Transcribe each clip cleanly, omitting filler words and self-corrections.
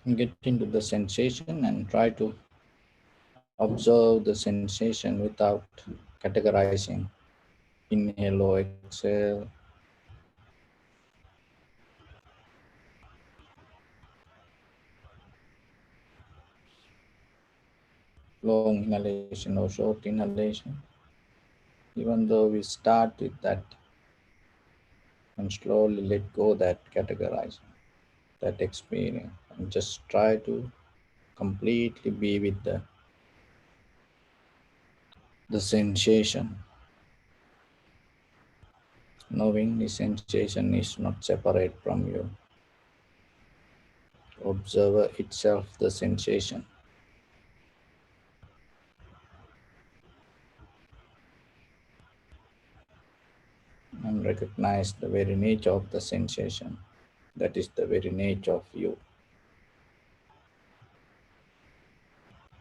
Get into the sensation and try to observe the sensation without categorizing. Inhale or exhale, long inhalation or short inhalation. Even though we start with that and slowly let go that categorizing, that experience, and just try to completely be with the sensation, knowing the sensation is not separate from you. Observer itself, the sensation, and recognize the very nature of the sensation. That is the very nature of you.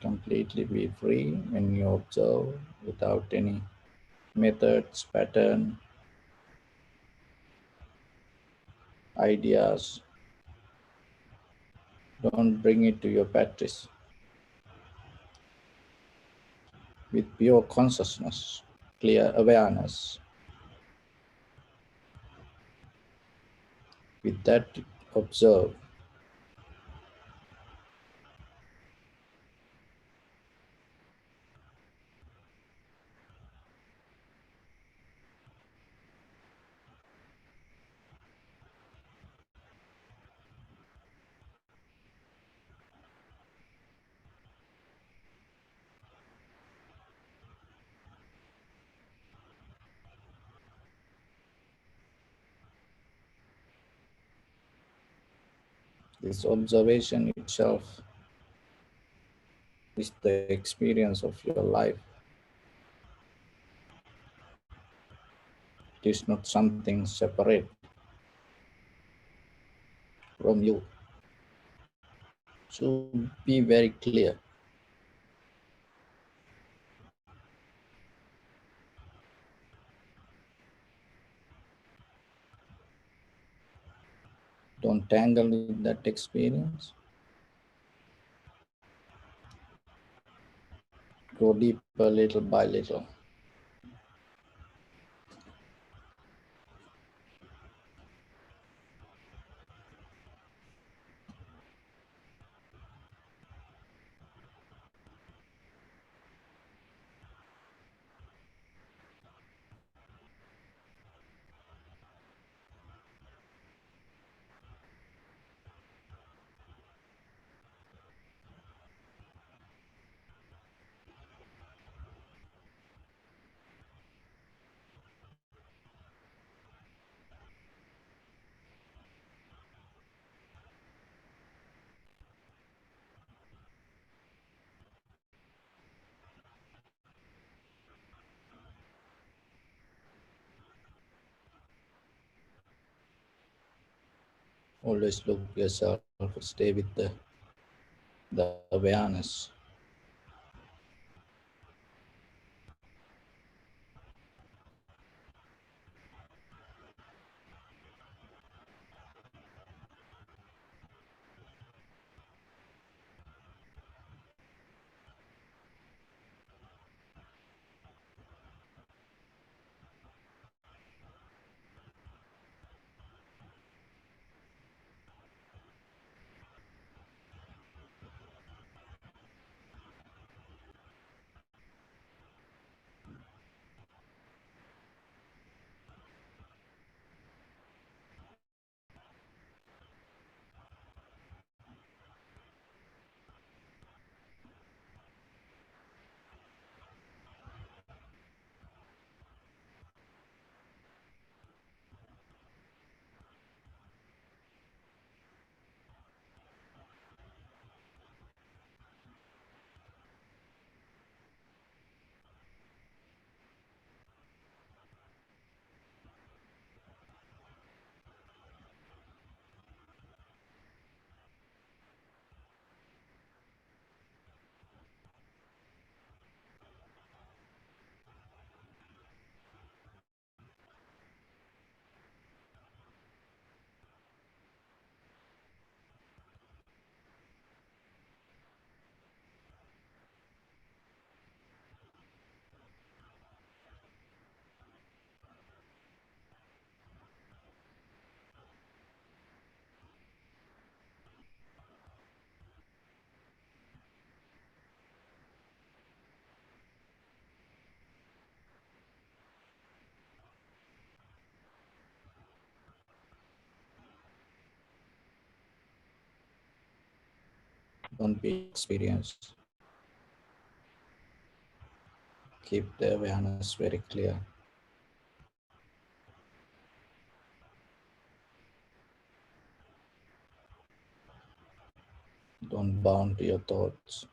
Completely be free when you observe without any methods, pattern, ideas. Don't bring it to your practice. With pure consciousness, clear awareness, with that observe. This observation itself is the experience of your life. It is not something separate from you. So be very clear. Don't tangle with that experience. Go deeper little by little. Always look yourself, stay with the awareness. Don't be experienced. Keep the awareness very clear. Don't bound to your thoughts.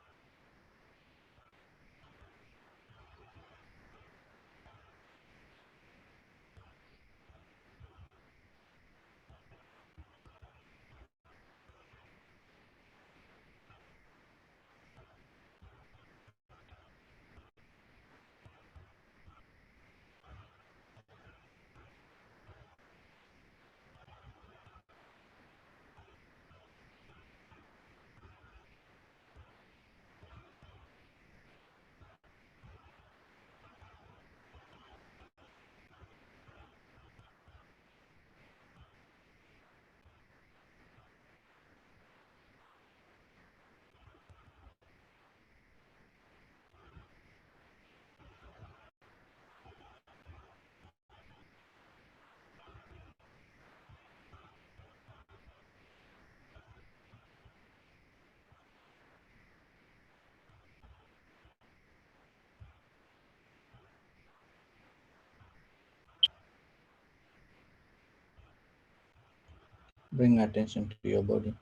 Bring attention to your body.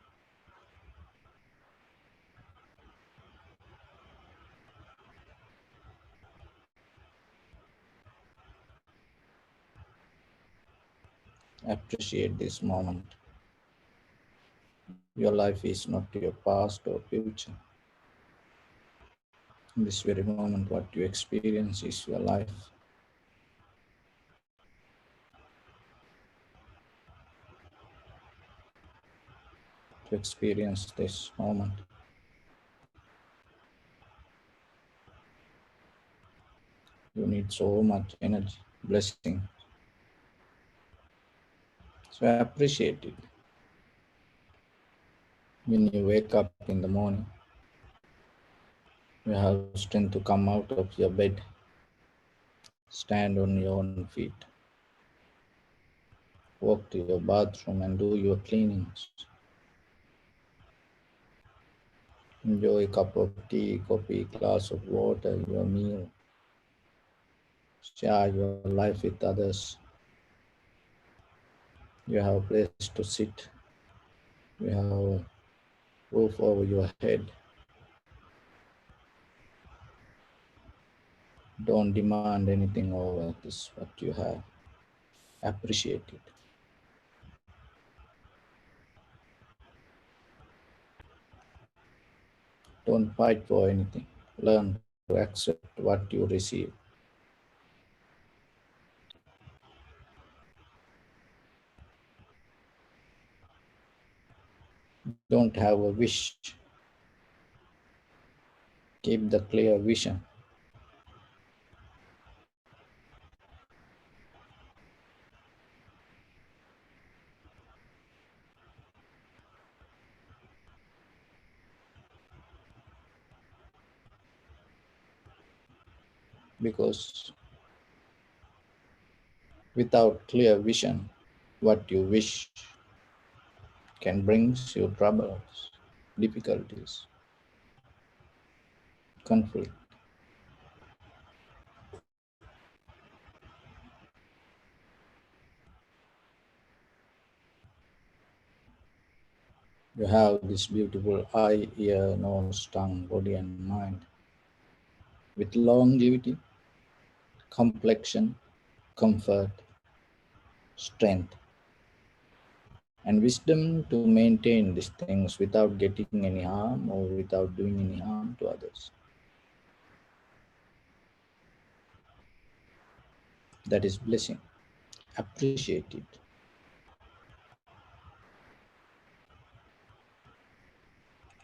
Appreciate this moment. Your life is not your past or future. In this very moment, what you experience is your life. To experience this moment, you need so much energy, blessing. So appreciate it. When you wake up in the morning, you have strength to come out of your bed, stand on your own feet, walk to your bathroom and do your cleanings. Enjoy a cup of tea, coffee, glass of water, your meal. Share your life with others. You have a place to sit. You have a roof over your head. Don't demand anything over this, what you have. Appreciate it. Don't fight for anything. Learn to accept what you receive. Don't have a wish. Keep the clear vision. Because without clear vision, what you wish can bring you troubles, difficulties, conflict. You have this beautiful eye, ear, nose, tongue, body, and mind with longevity, complexion, comfort, strength, and wisdom to maintain these things without getting any harm or without doing any harm to others. That is blessing. Appreciate it.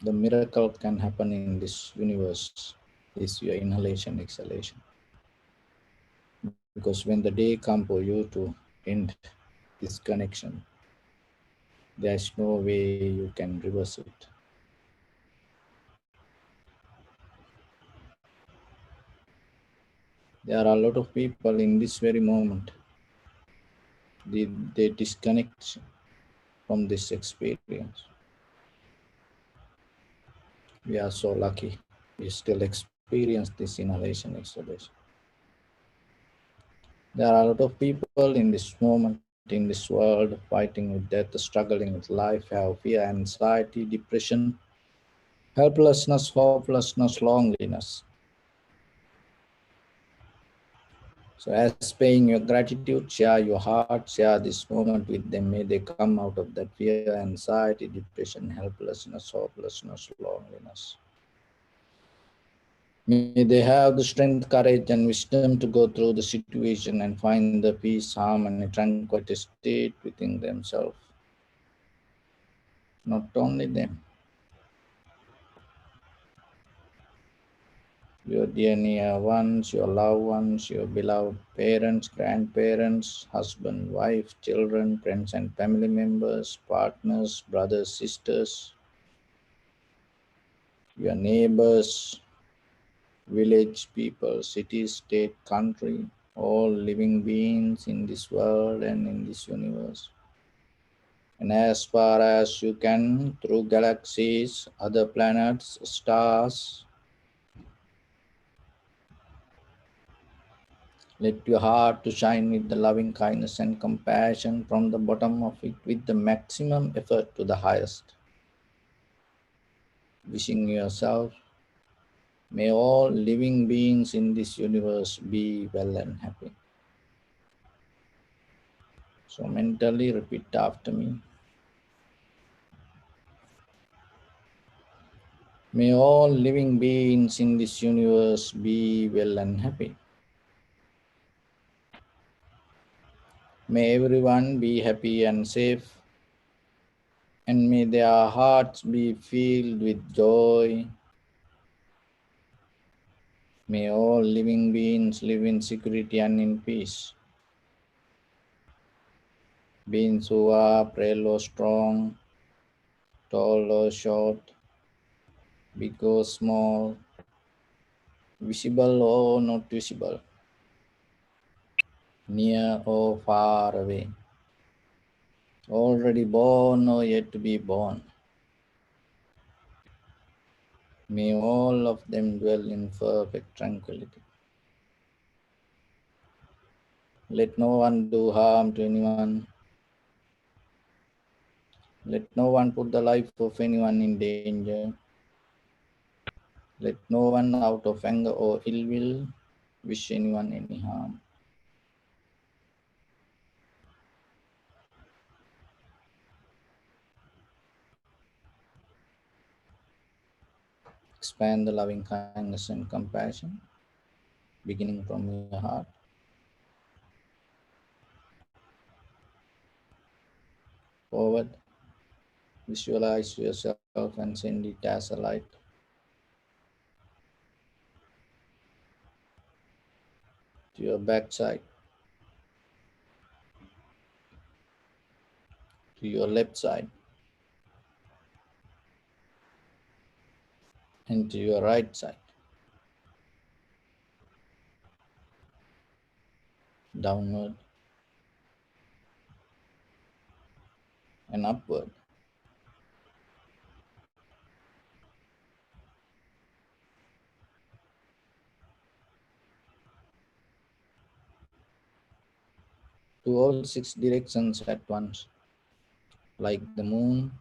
The miracle can happen in this universe is your inhalation, exhalation. Because when the day comes for you to end this connection, there is no way you can reverse it. There are a lot of people in this very moment, they disconnect from this experience. We are so lucky. We still experience this inhalation exhalation. There are a lot of people in this moment, in this world, fighting with death, struggling with life, have fear, anxiety, depression, helplessness, hopelessness, loneliness. So, as paying your gratitude, share your heart, share this moment with them. May they come out of that fear, anxiety, depression, helplessness, hopelessness, loneliness. May they have the strength, courage, and wisdom to go through the situation and find the peace, harmony, tranquility state within themselves. Not only them, your dear near ones, your loved ones, your beloved parents, grandparents, husband, wife, children, friends and family members, partners, brothers, sisters, your neighbors, village people, city, state, country, all living beings in this world and in this universe. And as far as you can, through galaxies, other planets, stars, let your heart to shine with the loving kindness and compassion from the bottom of it with the maximum effort to the highest. Wishing yourself, may all living beings in this universe be well and happy. So mentally repeat after me. May all living beings in this universe be well and happy. May everyone be happy and safe, and may their hearts be filled with joy. May all living beings live in security and in peace. Beings who are frail or strong, tall or short, big or small, visible or not visible, near or far away, already born or yet to be born. May all of them dwell in perfect tranquility. Let no one do harm to anyone. Let no one put the life of anyone in danger. Let no one out of anger or ill will wish anyone any harm. Expand the loving kindness and compassion, beginning from your heart. Forward, visualize yourself and send it as a light to your backside, to your left side, and to your right side, downward and upward. To all six directions at once, like the moon,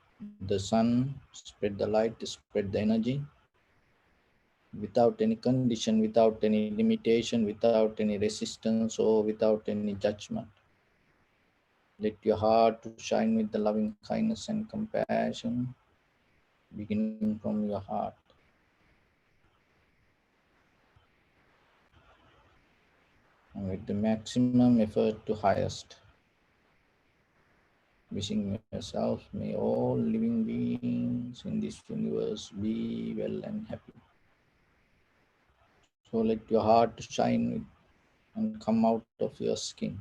the sun, spread the light, spread the energy, without any condition, without any limitation, without any resistance, or without any judgment. Let your heart to shine with the loving kindness and compassion, beginning from your heart. And with the maximum effort to highest, wishing yourself, may all living beings in this universe be well and happy. So let your heart to shine with and come out of your skin.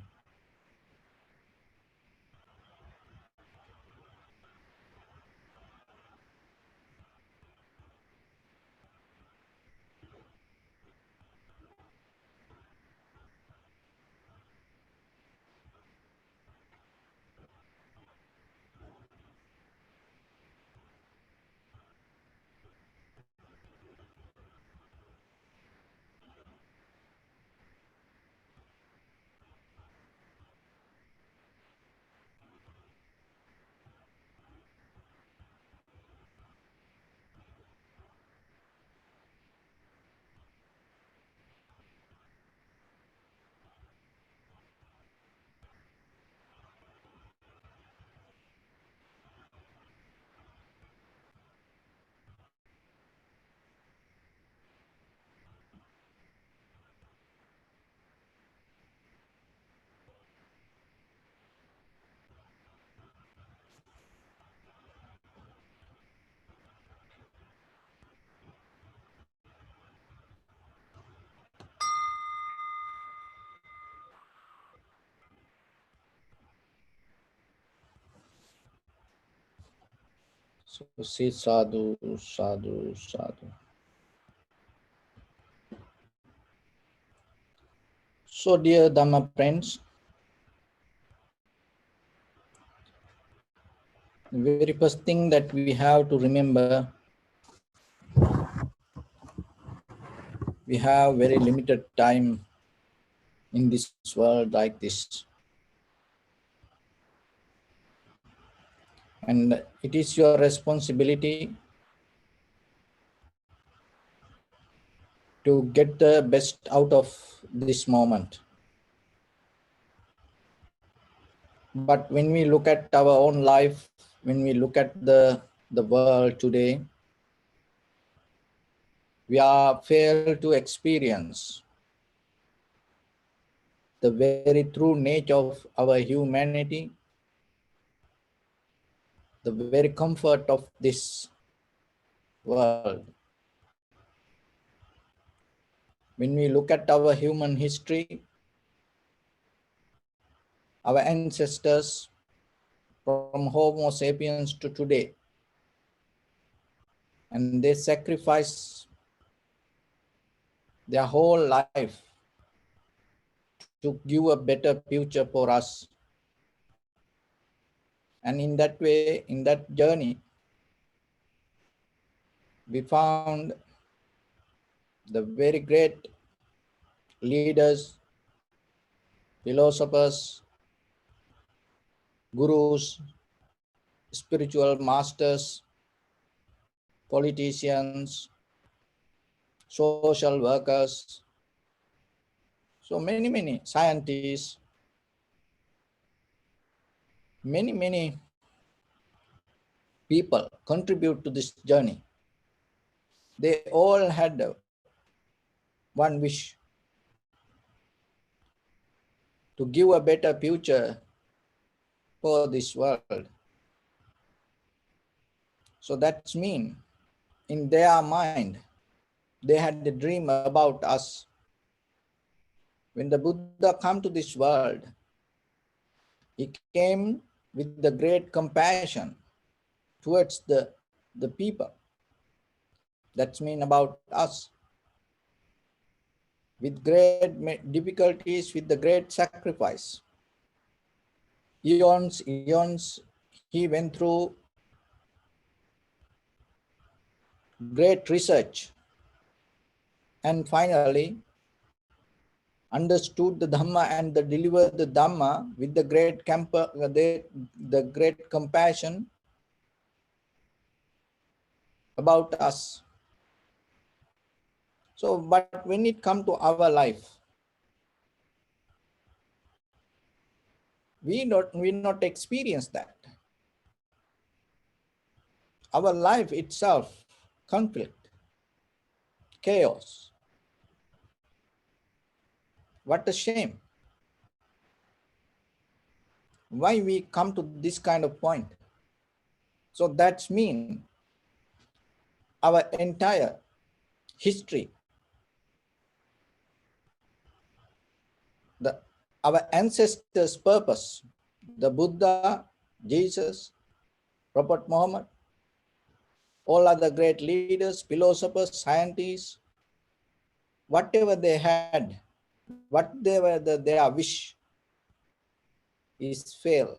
So say sadhu, sadhu, sadhu. So dear Dhamma friends, the very first thing that we have to remember, we have very limited time in this world like this. And it is your responsibility to get the best out of this moment. But when we look at our own life, when we look at the world today, we are failed to experience the very true nature of our humanity, the very comfort of this world. When we look at our human history, our ancestors from Homo sapiens to today, and they sacrifice their whole life to give a better future for us. And in that way, in that journey, we found the very great leaders, philosophers, gurus, spiritual masters, politicians, social workers, so many scientists, many people contribute to this journey. They all had one wish to give a better future for this world. So that's mean in their mind, they had a dream about us. When the Buddha came to this world, he came with the great compassion towards the people. That's mean about us. With great difficulties, with the great sacrifice. Eons, he went through great research and finally understood the Dhamma and delivered the Dhamma with the great compassion about us. So, but when it comes to our life, we not experience that. Our life itself, conflict, chaos. What a shame. Why we come to this kind of point? So that's mean our entire history, our ancestors' purpose, the Buddha, Jesus, Prophet Muhammad, all other great leaders, philosophers, scientists, whatever they had, whatever their wish is failed.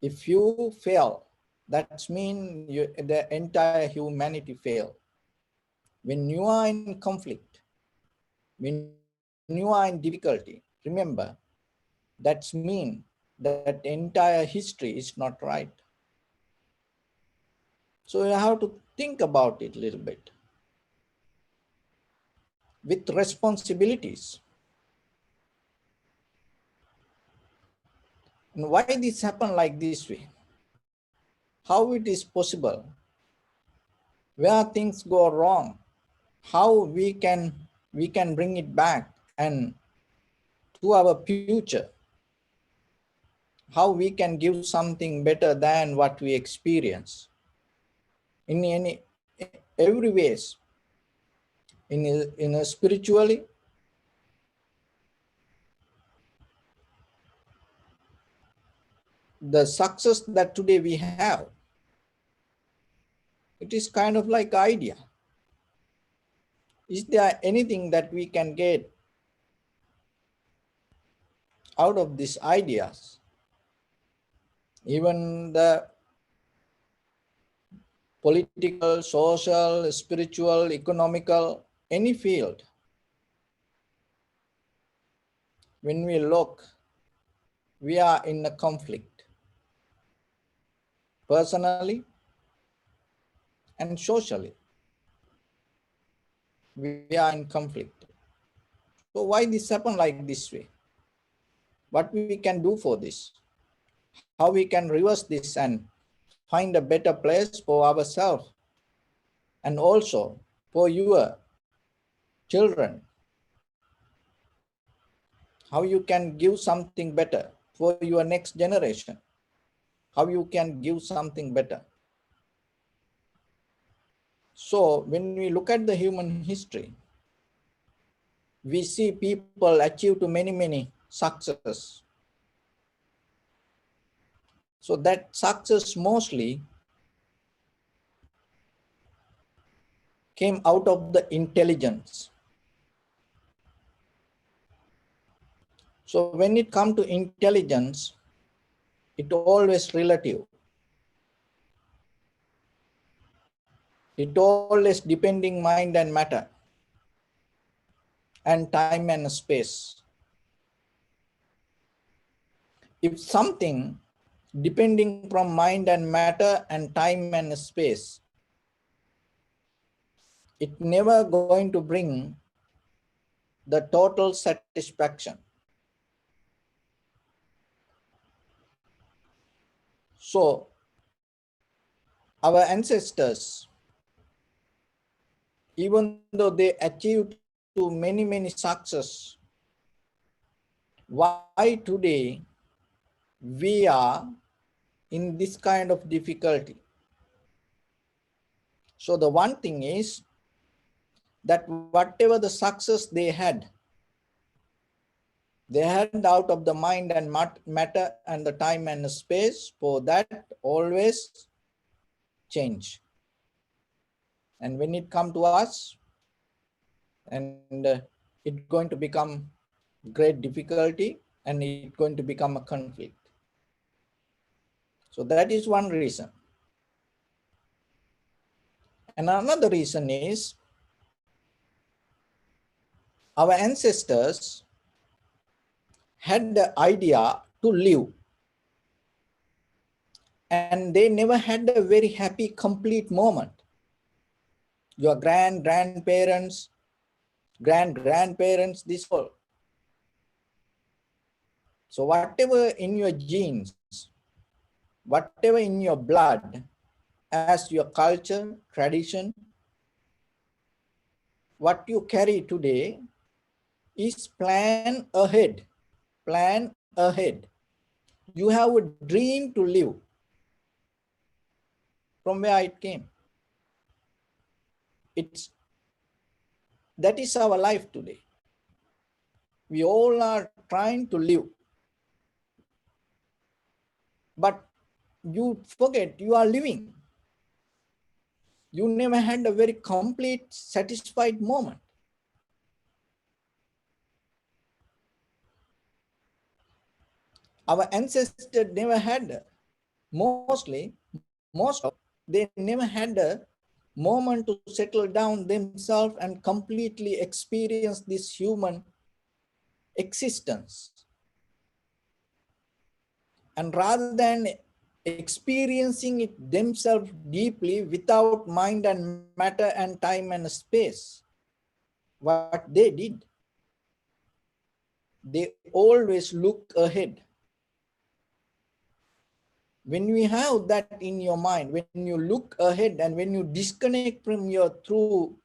If you fail, that means the entire humanity failed. When you are in conflict, when you are in difficulty, remember, that means that entire history is not right. So you have to think about it a little bit with responsibilities. And why this happen like this way? How it is possible? Where things go wrong? How we can bring it back and to our future? How we can give something better than what we experience in every ways, in a spiritually, the success that today we have, It is kind of like idea. Is there anything that we can get out of these ideas? Even the political, social, spiritual, economical, any field. When we look, we are in a conflict, personally and socially. We are in conflict. So why this happen like this way? What we can do for this? How we can reverse this and find a better place for ourselves and also for your children? How you can give something better for your next generation? How you can give something better? So when we look at the human history, we see people achieve to many success. So that success mostly came out of the intelligence. So when it comes to intelligence, it always relative. It always depending mind and matter and time and space. If something depending from mind and matter and time and space, it never going to bring the total satisfaction. So our ancestors, even though they achieved to many success, why today we are in this kind of difficulty? So the one thing is that whatever the success they had out of the mind and matter and the time and the space, for that always change. And when it come to us, and it's going to become great difficulty and it's going to become a conflict. So that is one reason. And another reason is our ancestors had the idea to live, and they never had a very happy, complete moment. Your grandparents, grandparents, this all. So whatever in your genes, whatever in your blood, as your culture, tradition, what you carry today is plan ahead. Plan ahead. You have a dream to live. From where it came. That is our life today. We all are trying to live. But you forget you are living. You never had a very complete, satisfied moment. Our ancestors never had, most of, they never had a moment to settle down themselves and completely experience this human existence. And rather than experiencing it themselves deeply without mind and matter and time and space, what they did, they always look ahead. When we have that in your mind, when you look ahead and when you disconnect from your true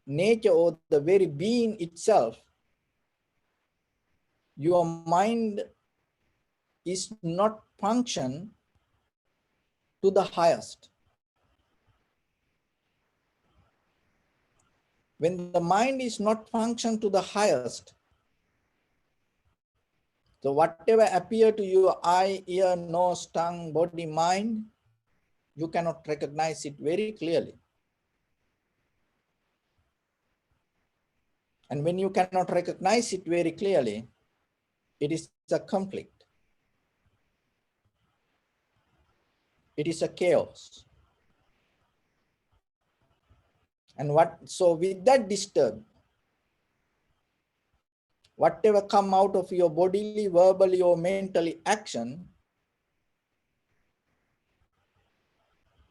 nature or the very being itself, your mind is not function to the highest. When the mind is not function to the highest, so whatever appear to your eye, ear, nose, tongue, body, mind, You cannot recognize it very clearly. And when you cannot recognize it very clearly, it is a conflict. It is a chaos. And so with that disturb, whatever come out of your bodily, verbally, or mentally action,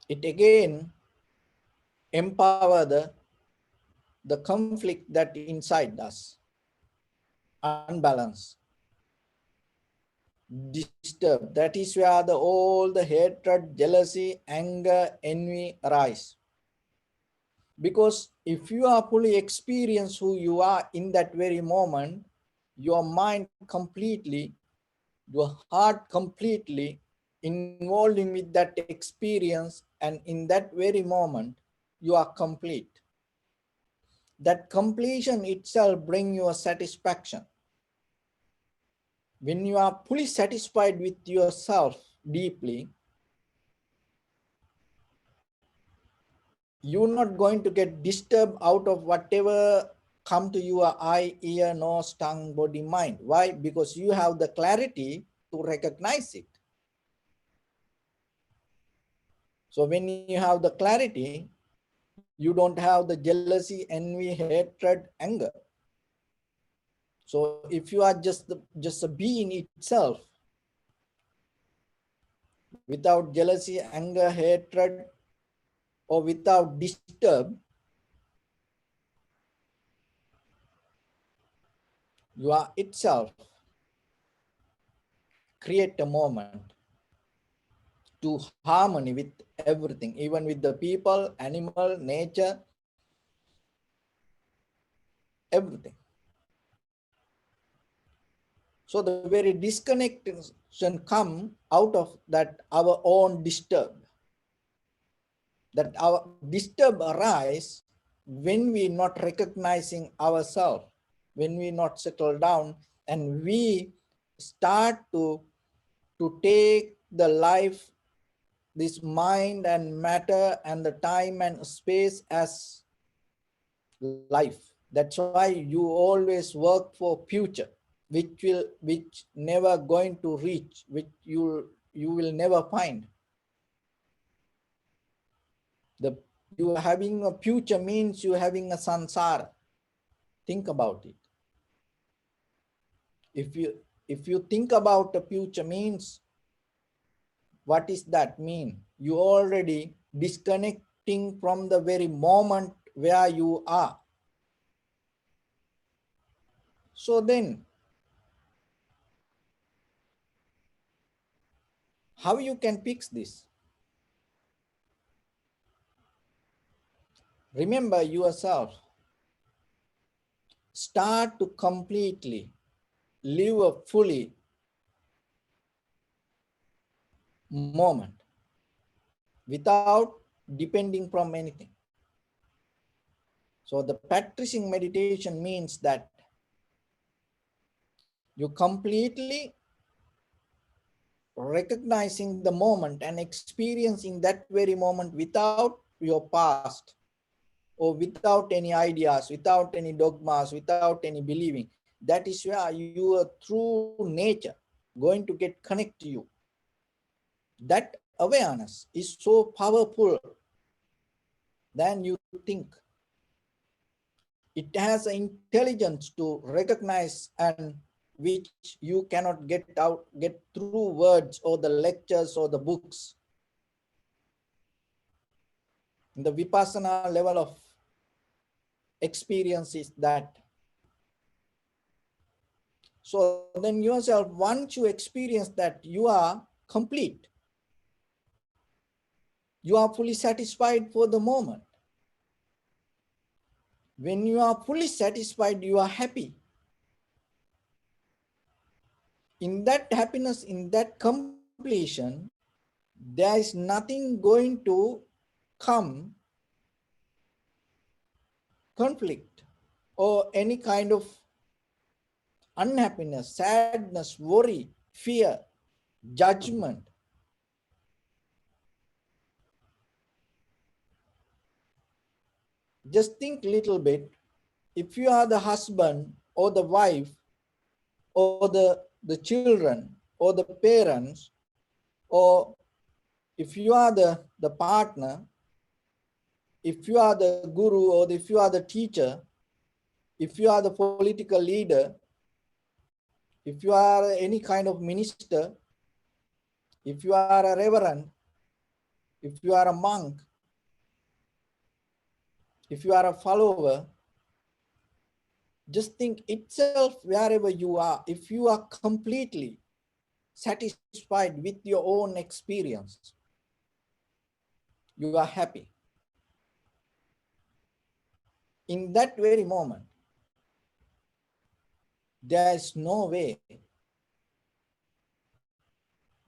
it again empower the conflict that inside us, unbalanced, disturbed. That is where all the hatred, jealousy, anger, envy arise. Because if you are fully experience who you are in that very moment, your mind completely, your heart completely involving with that experience, and in that very moment, you are complete. That completion itself brings you a satisfaction. When you are fully satisfied with yourself deeply, you're not going to get disturbed out of whatever come to your eye, ear, nose, tongue, body, mind. Why? Because you have the clarity to recognize it. So when you have the clarity, you don't have the jealousy, envy, hatred, anger. So if you are just a being itself, without jealousy, anger, hatred, or without disturb, you are itself create a moment to harmony with everything, even with the people, animal, nature, everything. So the very disconnection come out of that our own disturb. That our disturb arise when we not recognizing ourselves, when we not settle down, and we start to take the life, this mind and matter and the time and space as life. That's why you always work for future, which never going to reach, which you will never find. The you having a future means you having a sansara. Think about it. If you think about the future means, what is that mean? You already disconnecting from the very moment where you are. So then, how you can fix this? Remember yourself. Start to completely live a fully moment without depending from anything. So the practicing meditation means that you completely recognizing the moment and experiencing that very moment without your past, or without any ideas, without any dogmas, without any believing. That is where your true nature going to get connect to you. That awareness is so powerful than you think. It has an intelligence to recognize, and which you cannot get through words or the lectures or the books. The vipassana level of experience is that. So then yourself, once you experience that, you are complete. You are fully satisfied for the moment. When you are fully satisfied, you are happy. In that happiness, in that completion, there is nothing going to come conflict or any kind of unhappiness, sadness, worry, fear, judgment. Just think little bit. If you are the husband or the wife or the children or the parents, or if you are the partner, if you are the guru, or if you are the teacher, if you are the political leader, if you are any kind of minister, if you are a reverend, if you are a monk, if you are a follower, just think itself wherever you are, if you are completely satisfied with your own experience, you are happy. In that very moment, there is no way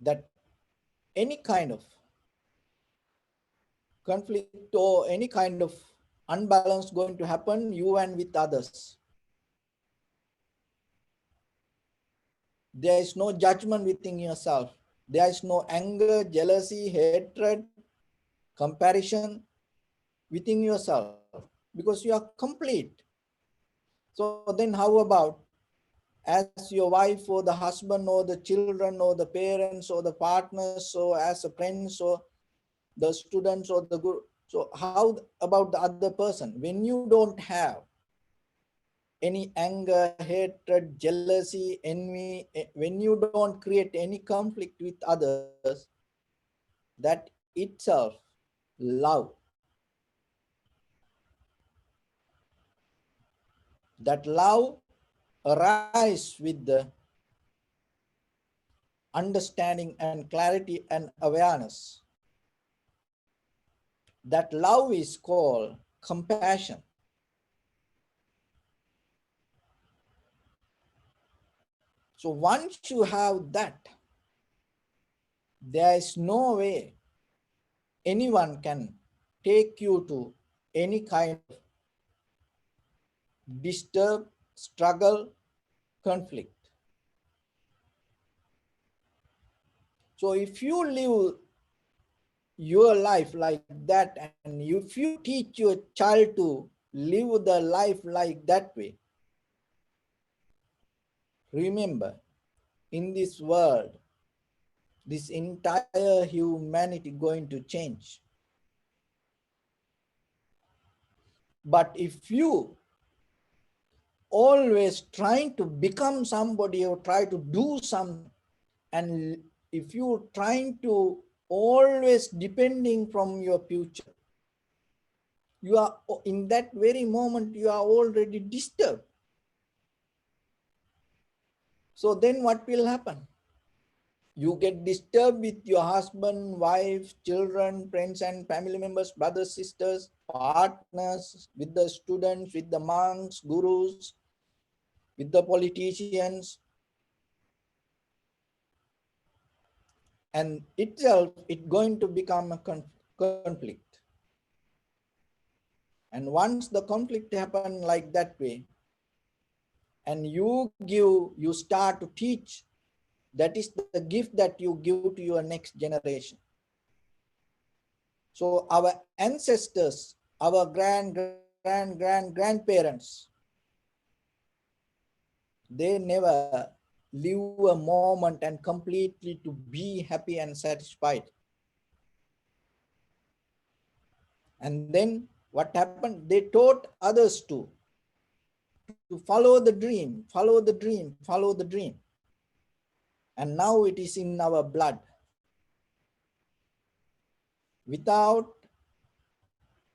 that any kind of conflict or any kind of unbalance going to happen you and with others. There is no judgment within yourself. There is no anger, jealousy, hatred, comparison within yourself, because you are complete. So then how about as your wife or the husband or the children or the parents or the partners, or as a friends or the students or the guru? So how about the other person? When you don't have any anger, hatred, jealousy, envy, when you don't create any conflict with others, that itself love. That love arises with the understanding and clarity and awareness. That love is called compassion. So once you have that, there is no way anyone can take you to any kind of disturb, struggle, conflict. So if you live your life like that, and if you teach your child to live the life like that way, remember, in this world, this entire humanity going to change. But if you always trying to become somebody or try to do something, and if you trying to always depending from your future, you are in that very moment you are already disturbed. So then what will happen? You get disturbed with your husband, wife, children, friends and family members, brothers, sisters, partners, with the students, with the monks, gurus, with the politicians. And itself, it's going to become a conflict. And once the conflict happen like that way, and you start to teach, that is the gift that you give to your next generation. So our ancestors, our grandparents, they never live a moment and completely to be happy and satisfied. And then what happened? They taught others to follow the dream, follow the dream, follow the dream. And now it is in our blood. Without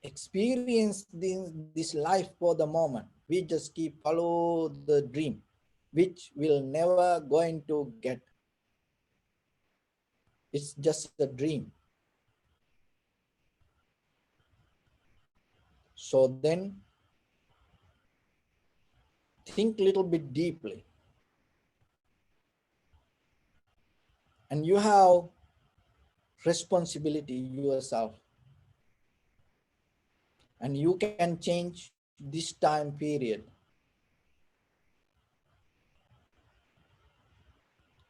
experience this life for the moment, we just keep follow the dream, which will never going to get. It's just a dream. So then think little bit deeply. And you have responsibility yourself. And you can change this time period.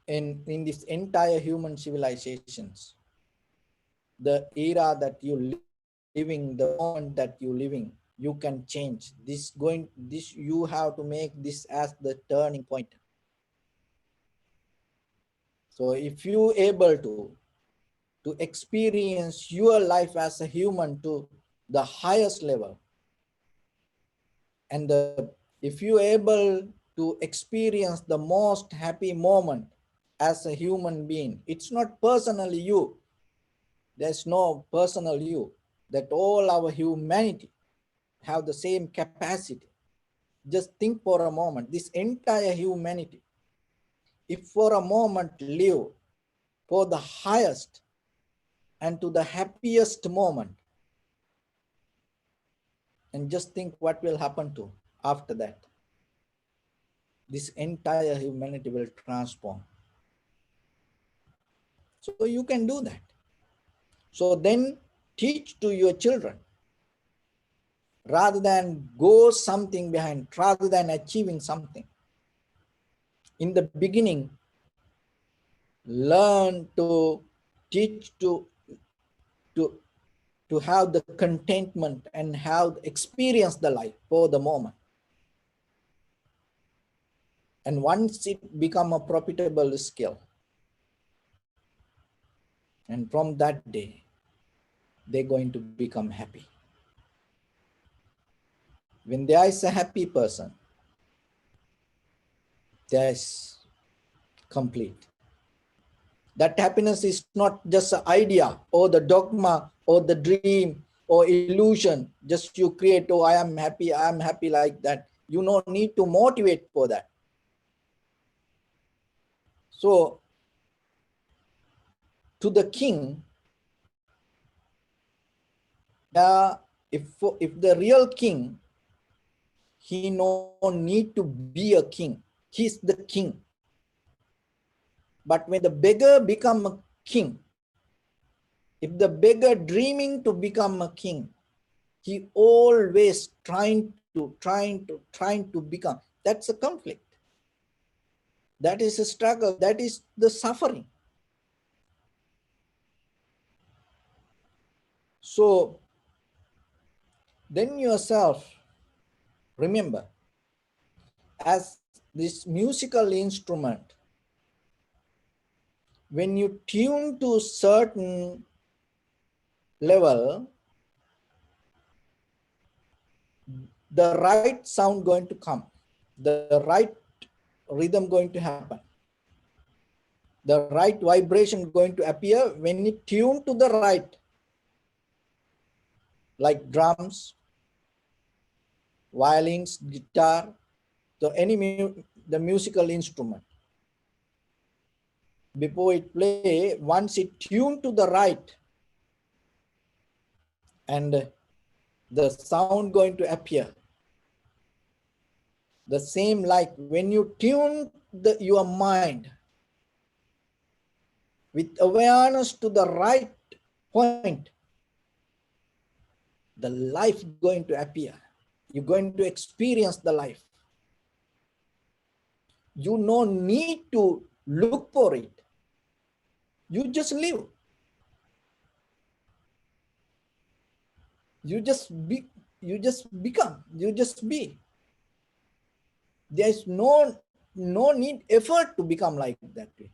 In this entire human civilizations, the era that you living, the moment that you living, you can change. This you have to make this as the turning point. So if you able to experience your life as a human to the highest level, and if you able to experience the most happy moment as a human being, it's not personally you. There's no personal you. That all our humanity have the same capacity. Just think for a moment, this entire humanity, if for a moment live for the highest and to the happiest moment, and just think what will happen to after that. This entire humanity will transform. So you can do that. So then teach to your children, rather than go something behind, rather than achieving something. In the beginning, learn to teach to to have the contentment and have experience the life for the moment. And once it become a profitable skill, and from that day, they're going to become happy. When there is a happy person, there is complete. That happiness is not just an idea or the dogma or the dream or illusion. Just you create, oh, I am happy like that. You don't need to motivate for that. So, to the king, if the real king, he no need to be a king. He's the king. But when the beggar become a king, if the beggar dreaming to become a king, he always trying to become. That's a conflict. That is a struggle. That is the suffering. So then yourself remember, as this musical instrument, when you tune to certain level, the right sound going to come, the right rhythm going to happen, the right vibration going to appear when you tune to the right, like drums, violins, guitar, so the musical instrument. Before it play, once it tuned to the right, and the sound going to appear. The same like when you tune your mind with awareness to the right point, the life going to appear. You're going to experience the life. You no need to look for it. You just live. You just become. You just be. There's no need effort to become like that way.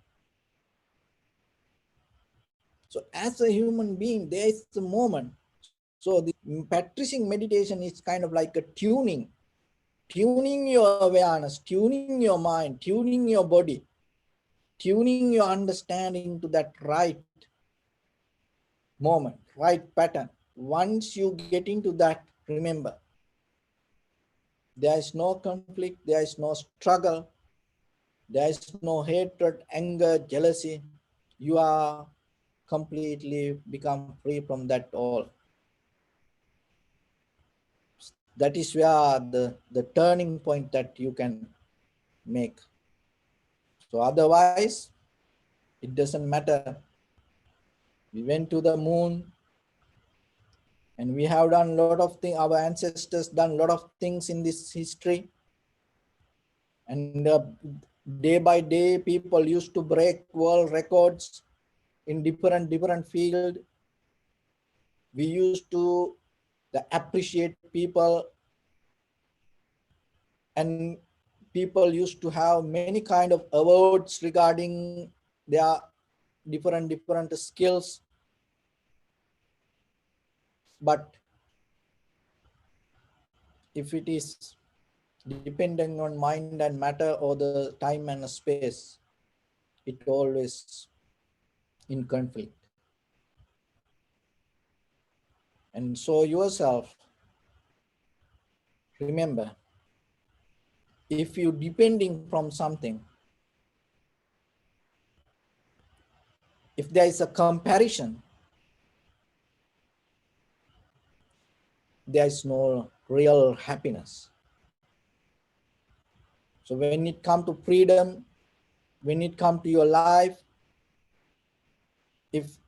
So as a human being, there is a moment. So the practicing meditation is kind of like a tuning your awareness, tuning your mind, tuning your body, tuning your understanding to that right moment, right pattern. Once you get into that, remember, there is no conflict, there is no struggle, there is no hatred, anger, jealousy. You are completely become free from that all. That is where the turning point that you can make. So otherwise, it doesn't matter. We went to the moon and we have done a lot of things. Our ancestors done a lot of things in this history. And day by day, people used to break world records in different field. We used to, the appreciate people, and people used to have many kind of awards regarding their different skills. But if it is depending on mind and matter or the time and space, it always in conflict. And so yourself, remember, if you depending from something, if there is a comparison, there is no real happiness. So when it comes to freedom, when it comes to your life, if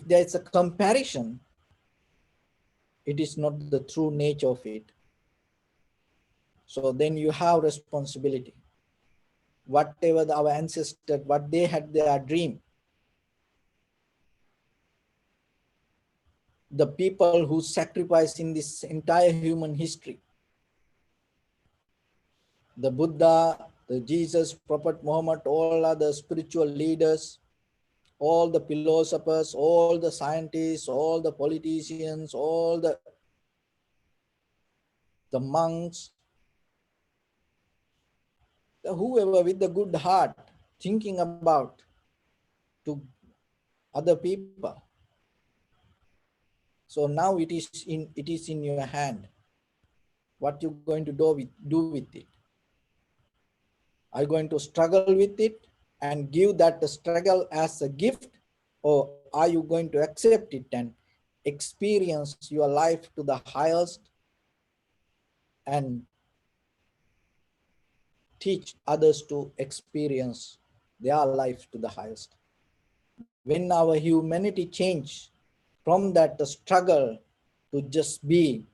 there is a comparison, it is not the true nature of it. So then you have responsibility. Whatever our ancestors, what they had their dream, the people who sacrificed in this entire human history, the Buddha, the Jesus, Prophet Muhammad, all other spiritual leaders, all the philosophers, all the scientists, all the politicians, all the monks, whoever with the good heart thinking about to other people. So now it is in your hand. What you're going to do with it? Are you going to struggle with it and give that struggle as a gift, or are you going to accept it and experience your life to the highest and teach others to experience their life to the highest? When our humanity change from that struggle to just be,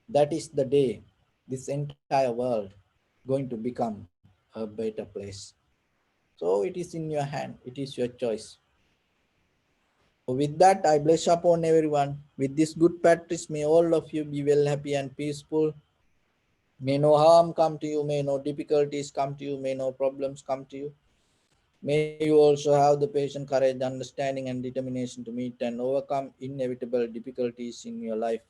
that is the day this entire world going to become a better place. So it is in your hand, it is your choice. So with that, I bless upon everyone. With this good practice, may all of you be well, happy and peaceful. May no harm come to you, may no difficulties come to you, may no problems come to you. May you also have the patience, courage, understanding and determination to meet and overcome inevitable difficulties in your life.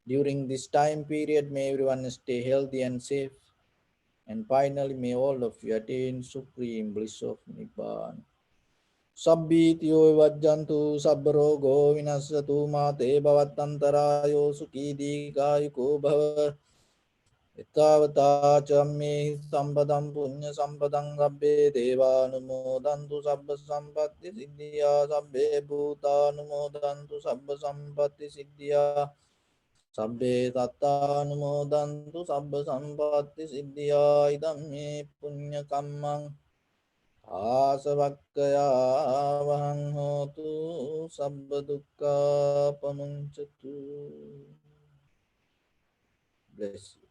During this time period, may everyone stay healthy and safe. And finally, may all of you attain supreme bliss of Nibbana. Sabbityo vajjantu sabbarogo vinasatu mate bhavatantarayo sukhi dikayuko bhava. Ittavata chamme sampadam punya sampadam gabbe devanumodantu sabba sampatti siddhya sabbe bhutanumodantu sabba sampatti siddhya sabbe tattanumodantu sabba sampatti siddhya idam me punya kammang ආසවක්කයා වහං හෝතු සබ්බ දුක්ඛා පමුංචතු. Bless you.